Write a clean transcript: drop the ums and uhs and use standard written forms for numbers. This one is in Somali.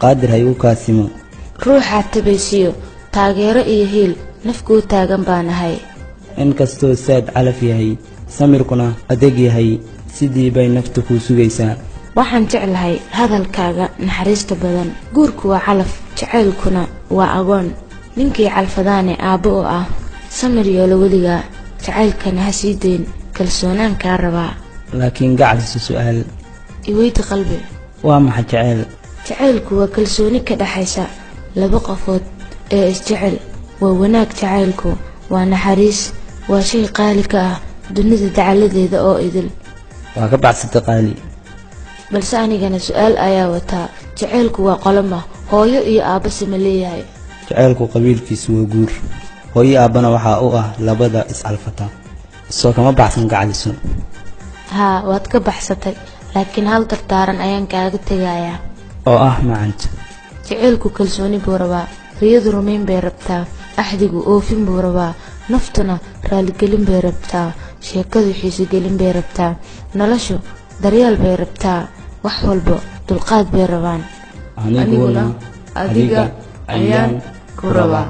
qaadir hayuu kaasimo ruuxa tabaysiyo taageero iyo hiil nafku taagan baanahay inkastoo saad calaf yahay samirkuna adeeg yahay sidii bay naftu ku sugaysaa waxaan jeclahay hadalkaaga naxariista badan guurku waa calaf jacaylkuna waa agoon ninkii calfadaane aabbo oo ah samir yoolo weliga jacaylkana ha sii dayn kalsoonaan kaa rabaa laakiin gacalisa su'aal iweydi qalbi waa maxay jacayl jacaylku waa kalsooni ka dhaxaysa laba qofood ee isjecel waa wanaag jacaylku waa naxariis waa shay qaali ka ah dunida dacaladeeda oo idil waa ka baxsatay qaali balse anigana su'aal ayaa wataa jacaylku waa qoloma hooyo iyo aabba sima leeyahay jacaylku qabiilkiisu waa guur hooyo aabbana waxaa u ah labada is-alfata soo kama baxsan gacaliso haa waad ka baxsatay laakiin hal dardaaran ayaan kaaga tegayaa oo ah macanta jacaylku kalsooni buu rabaa riyadu rumayn bay rabtaa axdigu oofin buu rabaa naftuna raaligelin bay rabtaa sheekadu xiisogelin bay rabtaa noloshu daryeel bay rabtaa wax walba dulqaad bay rabaan aniguna adiga ayaan ku rabaa